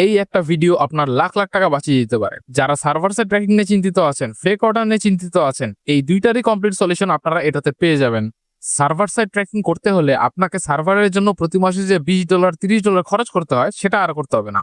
এই একটা ভিডিও আপনার লাখ লাখ টাকা বাঁচিয়ে দিতে পারে। যারা সার্ভার সাইড ট্র্যাকিং নিয়ে চিন্তিত আছেন, ফেক অর্ডার নিয়ে চিন্তিত আছেন, এই দুইটারই কমপ্লিট সলিউশন আপনারা এটাতে পেয়ে যাবেন। সার্ভার সাইড ট্র্যাকিং করতে হলে আপনাকে সার্ভারের জন্য প্রতি মাসে যে $20 $30 খরচ করতে হয় সেটা আর করতে হবে না।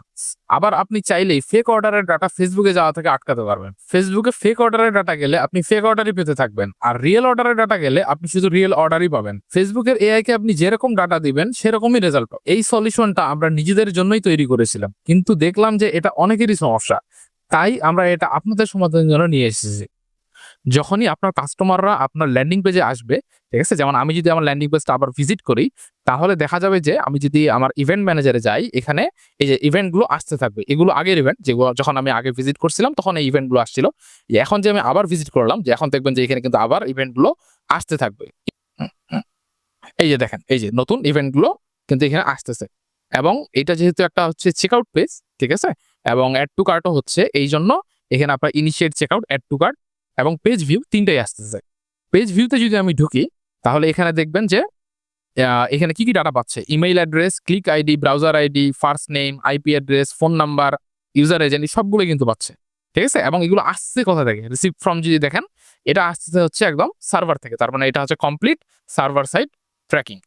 আবার আপনি চাইলেই ফেক অর্ডারের ডাটা ফেসবুকে যাওয়া থেকে আটকাতে পারবেন। ফেসবুকে ফেক অর্ডারের ডাটা গেলে আপনি ফেক অর্ডারই পেতে থাকবেন, আর রিয়েল অর্ডারের ডাটা গেলে আপনি শুধু রিয়েল অর্ডারই পাবেন। ফেসবুকের এআই কে আপনি যেরকম ডাটা দিবেন সেরকমই রেজাল্ট পাবেন। এই সলিউশনটা আমরা নিজেদের জন্যই তৈরি করেছিলাম, কিন্তু দেখলাম যে এটা অনেকেরই সমস্যা, তাই আমরা এটা আপনাদের সমাধানের জন্য নিয়ে এসেছি। যখনই আপনার কাস্টমাররা আপনার ল্যান্ডিং পেজে আসবে, ঠিক আছে? যেমন আমি যদি আমার ল্যান্ডিং পেজটা আবার ভিজিট করি, তাহলে দেখা যাবে যে আমি যদি আমার ইভেন্ট ম্যানেজারে যাই, এখানে এই যে ইভেন্টগুলো আসতে থাকবে। এগুলো আগের ইভেন্ট, যেগুলো যখন আমি আগে ভিজিট করছিলাম তখন এই ইভেন্টগুলো আসছিল। এখন যে আমি আবার ভিজিট করলাম, যে এখন দেখবেন যে এখানে কিন্তু আবার ইভেন্টগুলো আসতে থাকবে। এই যে দেখেন, এই যে নতুন ইভেন্টগুলো কিন্তু এখানে আসতেছে। এবং এটা যেহেতু একটা হচ্ছে চেকআউট পেজ, ঠিক আছে? এবং অ্যাড টু কার্টও হচ্ছে, এই জন্য এখানে আপনার initiate checkout, add to cart এবং পেজ ভিউ তিনটাই আসতেছে। পেজ ভিউতে যদি আমি ঢুকি, তাহলে এখানে দেখবেন যে এখানে কি ডাটা পাচ্ছে: email address, click ID, browser ID, first name, IP address, phone number, user agent, সবগুলো কিন্তু পাচ্ছে, ঠিক আছে? এবং এগুলো আসছে কোথা থেকে? রিসিভ ফ্রম যদি দেখেন, এটা আসতেছে হচ্ছে একদম সার্ভার থেকে। তার মানে এটা হচ্ছে কমপ্লিট সার্ভার সাইড ট্র্যাকিং।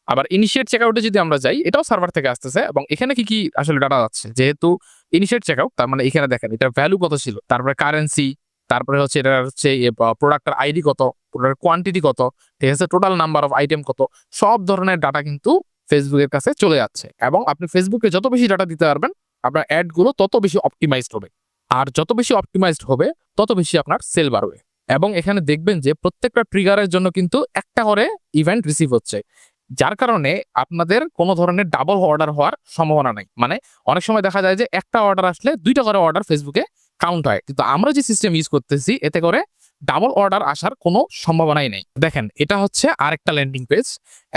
আবার ইনিশিয়েট চেকআউটে যদি আমরা যাই, এটাও সার্ভার থেকে আসতেছে। এবং এখানে কি আসলে ডাটা যাচ্ছে, যেহেতু ইনিশিয়েট চেকআউট, তার মানে এখানে দেখেন এটা ভ্যালু কত ছিল, তারপরে কারেন্সি, তারপরে হচ্ছে এটা হচ্ছে প্রোডাক্টের আইডি কত, প্রোডাক্টের কোয়ান্টিটি কত, ঠিক আছে, টোটাল নাম্বার অফ আইটেম কত, সব ধরনের ডাটা কিন্তু ফেসবুকের কাছে চলে যাচ্ছে। এবং আপনি ফেসবুকে যত বেশি ডাটা দিতে পারবেন, আপনার অ্যাড গুলো তত বেশি অপটিমাইজড হবে। আর যত বেশি অপটিমাইজড হবে, তত বেশি আপনার সেল বাড়বে। এবং এখানে দেখবেন যে প্রত্যেকটা ট্রিগারের জন্য কিন্তু একটা করে ইভেন্ট রিসিভ হচ্ছে, যার কারণে আপনাদের কোনো ধরনের ডাবল অর্ডার হওয়ার সম্ভাবনা নেই। মানে অনেক সময় দেখা যায় যে একটা অর্ডার আসলে দুইটা করে অর্ডার ফেসবুকে কাউন্ট হয়, কিন্তু আমরা যে সিস্টেম ইউজ করতেছি এতে করে ডাবল অর্ডার আসার কোনো সম্ভাবনাই নেই। দেখেন, এটা হচ্ছে আরেকটা ল্যান্ডিং পেজ।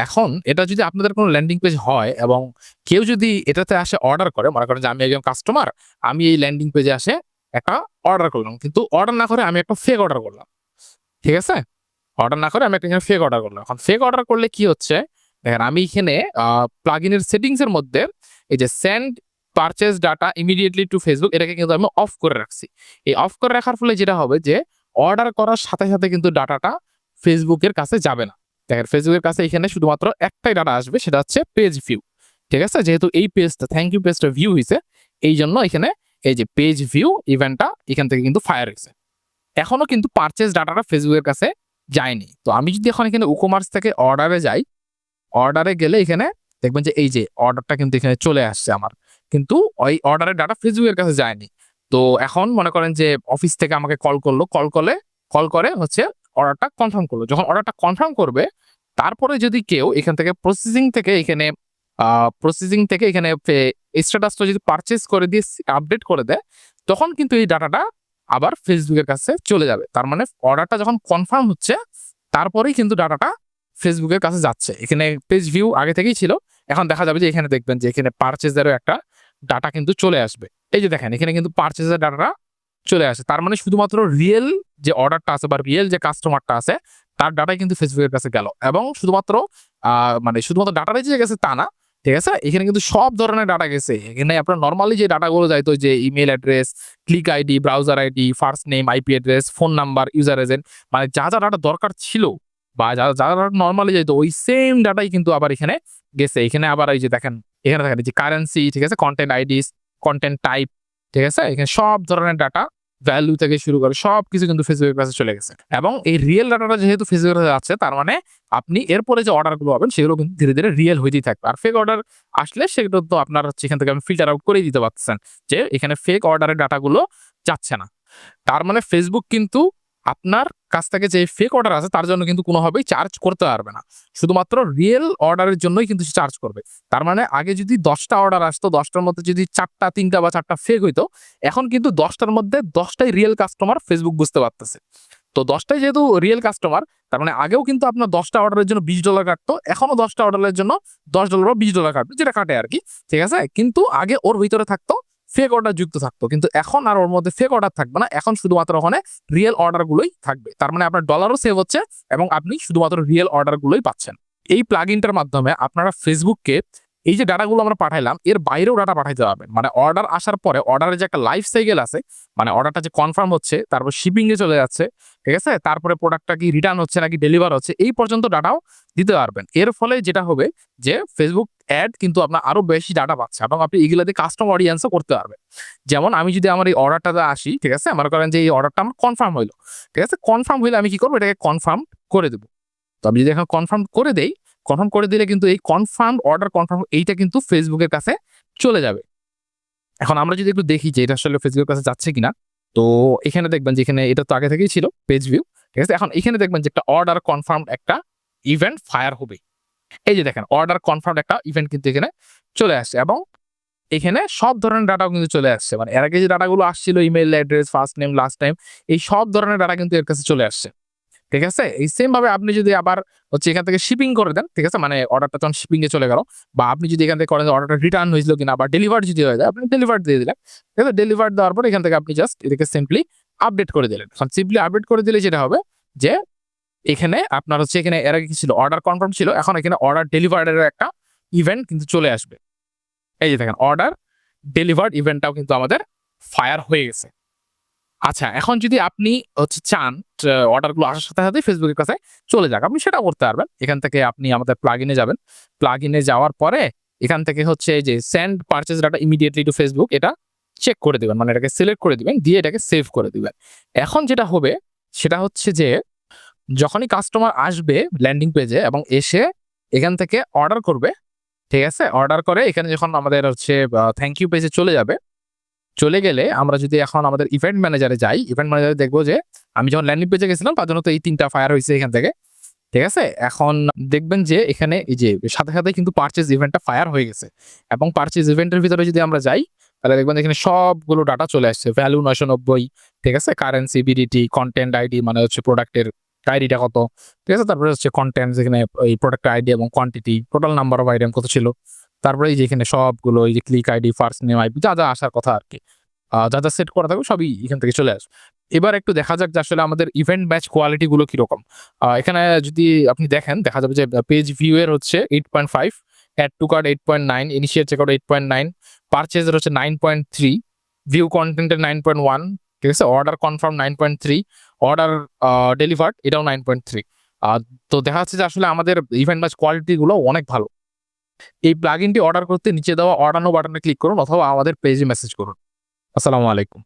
এখন এটা যদি আপনাদের কোনো ল্যান্ডিং পেজ হয় এবং কেউ যদি এটাতে আসে অর্ডার করে, মনে করেন যে আমি একজন কাস্টমার, আমি এই ল্যান্ডিং পেজে আসে একটা অর্ডার করলাম, কিন্তু অর্ডার না করে আমি একটা ফেক অর্ডার করলাম, ঠিক আছে? অর্ডার না করে আমি একটা ফেক অর্ডার করলাম। এখন ফেক অর্ডার করলে কি হচ্ছে, দেখেন আমি এখানে প্লাগইনের সেটিংস এর মধ্যে এই যে send purchase data immediately two Facebook, এটাকে কিন্তু আমি অফ করে রাখছি। এই অফ করে রাখার ফলে যেটা হবে যে অর্ডার করার সাথে সাথে কিন্তু ডাটাটা ফেসবুকের কাছে যাবে না। দেখেন, ফেসবুকের কাছে এখানে শুধুমাত্র একটাই ডাটা আসবে, সেটা হচ্ছে পেজ ভিউ, ঠিক আছে? যেহেতু এই পেজটা, থ্যাংক ইউ পেজটা ভিউ হয়েছে, এই জন্য এখানে এই যে পেজ ভিউ ইভেন্টটা এখান থেকে কিন্তু ফায়ার হয়েছে। এখনো কিন্তু পারচেজ ডাটাটা ফেসবুকের কাছে যায়নি। তো আমি যদি এখন এখানে ই-কমার্স থেকে অর্ডারে যাই, অর্ডারে গেলে এখানে দেখবেন যে এই যে অর্ডারটা কিন্তু এখানে চলে আসছে আমার, কিন্তু ওই অর্ডারের ডাটা ফেসবুকের কাছে যায়নি। তো এখন মনে করেন যে অফিস থেকে আমাকে কল করলো, কল করে হচ্ছে অর্ডারটা কনফার্ম করলো। যখন অর্ডারটা কনফার্ম করবে, তারপরে যদি কেউ এখান থেকে প্রসেসিং থেকে এখানে স্ট্যাটাসটা যদি পারচেজ করে দিয়ে আপডেট করে দেয়, তখন কিন্তু এই ডাটাটা আবার ফেসবুকের কাছে চলে যাবে। তার মানে অর্ডারটা যখন কনফার্ম হচ্ছে, তারপরেই কিন্তু ডাটাটা ফেসবুকের কাছে যাচ্ছে। এখানে পেজ ভিউ আগে থেকেই ছিল, এখন দেখা যাবে যে এখানে দেখবেন যে এখানে পারচেজেরও একটা ডাটা কিন্তু চলে আসবে। এই যে দেখেন, এখানে কিন্তু পারচেজের ডাটাটা চলে আসে। তার মানে শুধুমাত্র রিয়েল যে অর্ডারটা আছে বা রিয়েল যে কাস্টমারটা আছে, তার ডাটাই কিন্তু ফেসবুকের কাছে গেল। এবং শুধুমাত্র শুধুমাত্র ডাটাটাই যে গেছে তা না, ঠিক আছে? এখানে কিন্তু সব ধরনের ডাটা গেছে। এখানে আপনার নরমালি যে ডাটাগুলো যাইতো, যে email address, click ID, browser ID, first name, IP address, phone number, user agent, মানে যা ডাটা দরকার ছিল বা যা নরমালি যাইতো, ওই সেম ডাটাই কিন্তু আবার এখানে গেছে। এখানে আবার এই যে দেখেন, এখানে দেখেন যে কারেন্সি, ঠিক আছে, কন্টেন্ট আইডিস, কন্টেন্ট টাইপ, ঠিক আছে? এখানে সব ধরনের ডাটা, ভ্যালু থেকে শুরু করে সবকিছু কিন্তু ফেসবুকের কাছে চলে গেছে। এবং এই রিয়েল ডাটাটা যেহেতু ফেসবুকের কাছে যাচ্ছে, তার মানে আপনি এরপরে যে অর্ডারগুলো পাবেন সেগুলো কিন্তু ধীরে ধীরে রিয়েল হইতেই থাকবে। আর ফেক অর্ডার আসলে সেগুলো তো আপনার হচ্ছে এখান থেকে আপনি ফিল্টার আউট করে দিতে পারছেন যে এখানে ফেক অর্ডারের ডাটাগুলো যাচ্ছে না। তার মানে ফেসবুক কিন্তু আপনার কাছ থেকে যে ফেক অর্ডার আছে তার জন্য কিন্তু কোনোভাবেই চার্জ করতে পারবে না। শুধুমাত্র রিয়েল অর্ডারের জন্যই কিন্তু সে চার্জ করবে। তার মানে আগে যদি 10টা অর্ডার আসতো, 10টার মধ্যে যদি 4টা, 3টা বা 4টা ফেক হইতো, এখন কিন্তু 10টার মধ্যে 10টাই রিয়েল কাস্টমার ফেসবুক বুঝতে পারতেছে। তো 10টাই যেহেতু রিয়েল কাস্টমার, তার মানে আগেও কিন্তু আপনার 10টা অর্ডারের জন্য $20 কাটতো, এখনো 10টা অর্ডারের জন্য $10 বা $20 কাটবে, যেটা কাটে আরকি, ঠিক আছে? কিন্তু আগে ওর ভিতরে থাকতো ফেক অর্ডার যুক্ত থাকতো, কিন্তু এখন আর ওর মধ্যে ফেক অর্ডার থাকবে না। এখন শুধুমাত্র ওখানে রিয়েল অর্ডার গুলোই থাকবে। তার মানে আপনার ডলারও সেভ হচ্ছে এবং আপনি শুধুমাত্র রিয়েল অর্ডার গুলোই পাচ্ছেন। এই প্লাগইনটার মাধ্যমে আপনারা ফেসবুককে এই যে ডাটাগুলো আমরা পাঠাইলাম এর বাইরেও ডাটা পাঠাইতে পারবেন। মানে অর্ডার আসার পরে অর্ডারের যে একটা লাইফ সাইকেল আছে, মানে অর্ডারটা যে কনফার্ম হচ্ছে, তারপর শিপিং এ চলে যাচ্ছে, ঠিক আছে? তারপরে প্রোডাক্টটা কি রিটার্ন হচ্ছে নাকি ডেলিভার হচ্ছে, এই পর্যন্ত ডাটাও দিতে পারবেন। এর ফলে যেটা হবে যে Facebook অ্যাড কিন্তু আপনার আরো বেশি ডাটা পাচ্ছে এবং আপনি এগুলা দিয়ে কাস্টম অডিয়েন্সও করতে পারবেন। যেমন আমি যদি আমার এই অর্ডারটাতে আসি, ঠিক আছে? মনে করেন যে এই অর্ডারটা আমার কনফার্ম হইলো। ঠিক আছে? কনফার্ম হইলে আমি কি করব? এটাকে কনফার্ম করে দেব। তো আমি যদি এখন কনফার্ম করে দেই, কনফার্ম করে দিলে কিন্তু এই কনফার্মড অর্ডার কনফার্ম এইটা কিন্তু Facebook এর কাছে চলে যাবে। এখন আমরা যদি একটু দেখি যে এটা আসলে Facebook এর কাছে যাচ্ছে কিনা। তো এখানে দেখবেন যে এখানে এটা তো আগে থেকেই ছিল পেজ ভিউ। ঠিক আছে? এখন এখানে দেখবেন যে একটা অর্ডার কনফার্মড একটা ইভেন্ট ফায়ার হবে। এই যে দেখেন অর্ডার কনফার্মড একটা ইভেন্ট কিন্তু এখানে চলে আসছে এবং এখানে সব ধরনের ডাটাও কিন্তু চলে আসছে। মানে এর আগে যে ডাটাগুলো আসছিল email address, first name, last time, এই সব ধরনের ডাটা কিন্তু এর কাছে চলে আসছে। ঠিক আছে? এই সেম ভাবে আপনি যদি আবার হচ্ছে এখান থেকে শিপিং করে দেন, ঠিক আছে? মানে অর্ডারটা যখন শিপিং এ চলে গেল বা আপনি যদি এখান থেকে করেন যে অর্ডারটা রিটার্ন হয়েছিল কিনা বা ডেলিভার যদি হয়ে যায়, আপনি ডেলিভার দিয়ে দিলেন। ঠিক আছে? ডেলিভার দেওয়ার পর এখান থেকে আপনি জাস্ট এটাকে সিম্পলি আপডেট করে দিলেন। এখন সিম্পলি আপডেট করে দিলে যেটা হবে যে এখানে আপনার হচ্ছে এখানে এর আগে কি ছিল? অর্ডার কনফার্ম ছিল। এখন এখানে অর্ডার ডেলিভার্ড এর একটা ইভেন্ট কিন্তু চলে আসবে। এই যে দেখেন অর্ডার ডেলিভার্ড ইভেন্টটাও কিন্তু আমাদের ফায়ার হয়ে গেছে। আচ্ছা, এখন যদি আপনি হচ্ছে চান অর্ডারগুলো আসার সাথে, সাথেই Facebook এর কাছে চলে যাক, আপনি সেটাও করতে পারবেন। এখান থেকে আপনি আমাদের প্লাগইনে যাবেন। প্লাগইনে যাওয়ার পরে এখান থেকে হচ্ছে এই যে send purchase data immediately two Facebook এটা চেক করে দিবেন। মানে এটাকে সিলেক্ট করে দিবেন, দিয়ে এটাকে সেভ করে দিবেন। এখন যেটা হবে সেটা হচ্ছে যে যখনই কাস্টমার আসবে ল্যান্ডিং পেজে এবং এসে এখান থেকে অর্ডার করবে, ঠিক আছে? অর্ডার করে এখানে যখন আমাদের হচ্ছে থ্যাংক ইউ পেজে চলে যাবে, চলে গেলে আমরা যদি এখন আমাদের ইভেন্ট ম্যানেজারে যাই, ইভেন্ট ম্যানেজারে দেখবো যে আমি যখন ল্যান্ডিং পেজে গেছিলাম তার জন্য তো এই ৩ টা ফায়ার হইছে এখান থেকে। ঠিক আছে? এখন দেখবেন যে এখানে এই যে সাথে, সাথে কিন্তু পারচেজ ইভেন্টটা ফায়ার হয়ে গেছে এবং পারচেজ ইভেন্টের ভিতরে যদি আমরা যাই তাহলে দেখবেন এখানে সবগুলো ডাটা চলে আসছে। ভ্যালু ৯৯০, ঠিক আছে? কারেন্সি, বিডিটি, কনটেন্ট আইডি মানে হচ্ছে প্রোডাক্টের আইডিটা কত, ঠিক আছে? তারপরে হচ্ছে কনটেন্ট যেখানে এই প্রোডাক্টের আইডি এবং quantity, total number of item কত ছিল। তারপরে এই যে এখানে সবগুলো এই যে click ID, first name, IP যা, যা আসার কথা আরকি। যা, যা সেট করা থাকবে সবই এখান থেকে চলে আসবে। এবার একটু দেখা যাক যে আসলে আমাদের ইভেন্ট ব্যাচ কোয়ালিটি গুলো কিরকম। এখানে যদি আপনি দেখেন দেখা যাবে যে পেজ ভিউ এর হচ্ছে 8.5, add to cart 8.9, initiate checkout 8.9, purchase এর হচ্ছে 9.3, ভিউ কনটেন্ট এর 9.1, ঠিক আছে? অর্ডার কনফার্ম 9.3, অর্ডার ডেলিভার্ড এটাও 9.3। তো দেখা যাচ্ছে যে আসলে আমাদের ইভেন্ট ব্যাচ কোয়ালিটি গুলো অনেক ভালো। এই প্লাগইনটি অর্ডার করতে নিচে দেওয়া অর্ডার নাও বাটনে ক্লিক করুন অথবা আমাদের পেজে মেসেজ করুন। আসসালামু আলাইকুম।